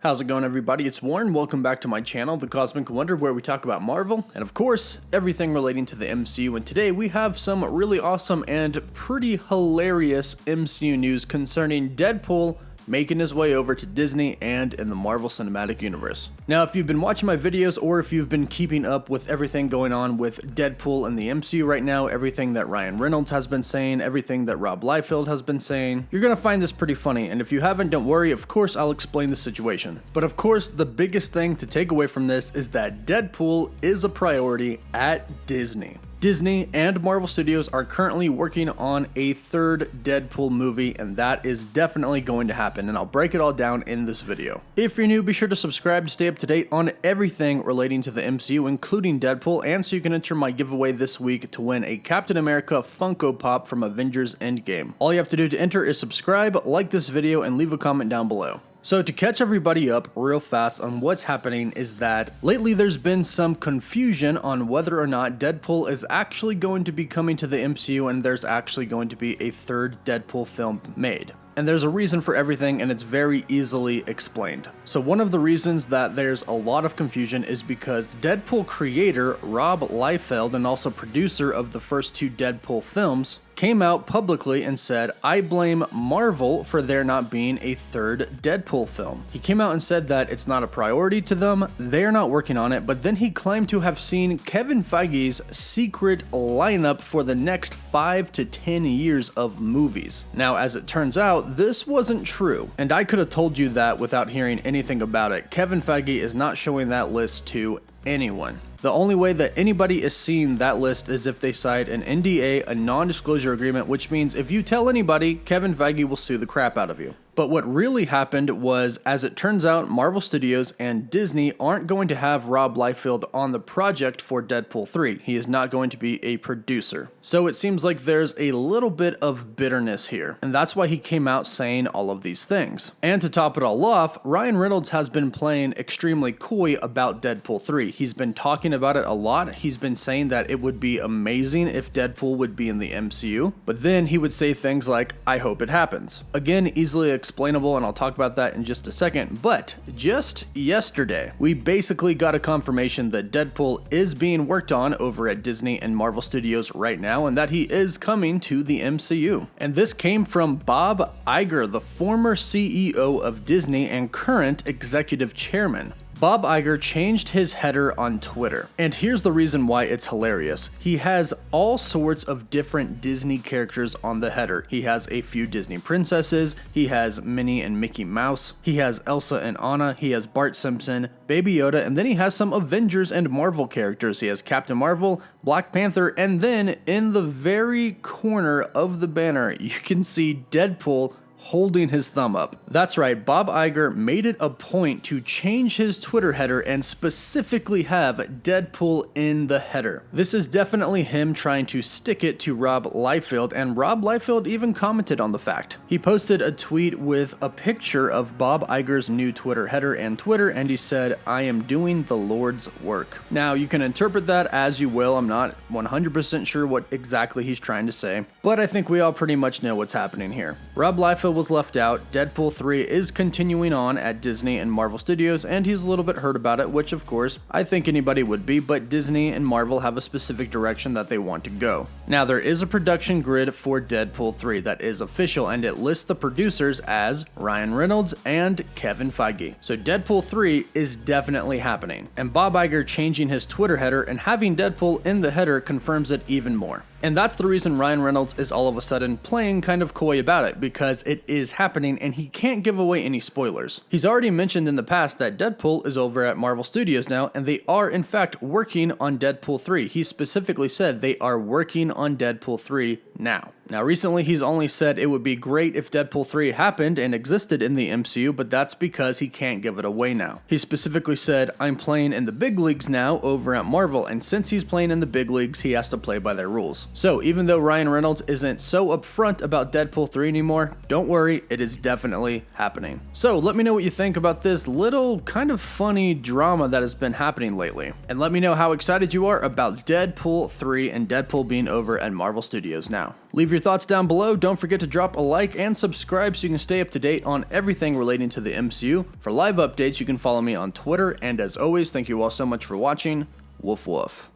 How's it going, everybody? It's Warren. Welcome back to my channel, The Cosmic Wonder, where we talk about Marvel and, of course, everything relating to the MCU. And today we have some really awesome and pretty hilarious MCU news concerning Deadpool making his way over to Disney and in the Marvel Cinematic Universe. Now, if you've been watching my videos or if you've been keeping up with everything going on with Deadpool and the MCU right now, everything that Ryan Reynolds has been saying, everything that Rob Liefeld has been saying, you're gonna find this pretty funny. And if you haven't, don't worry, of course I'll explain the situation. But of course, the biggest thing to take away from this is that Deadpool is a priority at Disney. Disney and Marvel Studios are currently working on a third Deadpool movie, and that is definitely going to happen, and I'll break it all down in this video. If you're new, be sure to subscribe to stay up to date on everything relating to the MCU, including Deadpool, and so you can enter my giveaway this week to win a Captain America Funko Pop from Avengers Endgame. All you have to do to enter is subscribe, like this video, and leave a comment down below. So to catch everybody up real fast on what's happening is that lately there's been some confusion on whether or not Deadpool is actually going to be coming to the MCU and there's actually going to be a third Deadpool film made. And there's a reason for everything, and it's very easily explained. So one of the reasons that there's a lot of confusion is because Deadpool creator Rob Liefeld, and also producer of the first two Deadpool films, came out publicly and said, "I blame Marvel for there not being a third Deadpool film." He came out and said that it's not a priority to them, they're not working on it, but then he claimed to have seen Kevin Feige's secret lineup for the next 5 to 10 years of movies. Now, as it turns out, this wasn't true, and I could have told you that without hearing anything about it. Kevin Feige is not showing that list to anyone. The only way that anybody is seeing that list is if they sign an NDA, a non-disclosure agreement, which means if you tell anybody, Kevin Feige will sue the crap out of you. But what really happened was, as it turns out, Marvel Studios and Disney aren't going to have Rob Liefeld on the project for Deadpool 3. He is not going to be a producer. So it seems like there's a little bit of bitterness here, and that's why he came out saying all of these things. And to top it all off, Ryan Reynolds has been playing extremely coy about Deadpool 3. He's been talking about it a lot. He's been saying that it would be amazing if Deadpool would be in the MCU, but then he would say things like, "I hope it happens." Again, easily explainable, and I'll talk about that in just a second. But just yesterday, we basically got a confirmation that Deadpool is being worked on over at Disney and Marvel Studios right now, and that he is coming to the MCU. And this came from Bob Iger, the former CEO of Disney and current executive chairman. Bob Iger changed his header on Twitter, and here's the reason why it's hilarious. He has all sorts of different Disney characters on the header. He has a few Disney princesses, he has Minnie and Mickey Mouse, he has Elsa and Anna, he has Bart Simpson, Baby Yoda, and then he has some Avengers and Marvel characters. He has Captain Marvel, Black Panther, and then in the very corner of the banner, you can see Deadpool holding his thumb up. That's right, Bob Iger made it a point to change his Twitter header and specifically have Deadpool in the header. This is definitely him trying to stick it to Rob Liefeld, and Rob Liefeld even commented on the fact. He posted a tweet with a picture of Bob Iger's new Twitter header and Twitter, and he said, "I am doing the Lord's work." Now, you can interpret that as you will. I'm not 100% sure what exactly he's trying to say, but I think we all pretty much know what's happening here. Rob Liefeld was left out. Deadpool 3 is continuing on at Disney and Marvel Studios, and he's a little bit hurt about it, which of course I think anybody would be, but Disney and Marvel have a specific direction that they want to go. Now, there is a production grid for Deadpool 3 that is official, and it lists the producers as Ryan Reynolds and Kevin Feige. So Deadpool 3 is definitely happening, and Bob Iger changing his Twitter header and having Deadpool in the header confirms it even more. And that's the reason Ryan Reynolds is all of a sudden playing kind of coy about it, because it is happening and he can't give away any spoilers. He's already mentioned in the past that Deadpool is over at Marvel Studios now, and they are in fact working on Deadpool 3. He specifically said they are working on Deadpool 3 now. Now, recently he's only said it would be great if Deadpool 3 happened and existed in the MCU, but that's because he can't give it away now. He specifically said, "I'm playing in the big leagues now over at Marvel," and since he's playing in the big leagues, he has to play by their rules. So even though Ryan Reynolds isn't so upfront about Deadpool 3 anymore, don't worry, it is definitely happening. So let me know what you think about this little kind of funny drama that has been happening lately. And let me know how excited you are about Deadpool 3 and Deadpool being over at Marvel Studios now. Leave your thoughts down below, don't forget to drop a like and subscribe so you can stay up to date on everything relating to the MCU. For live updates, you can follow me on Twitter, and as always, thank you all so much for watching. Woof woof.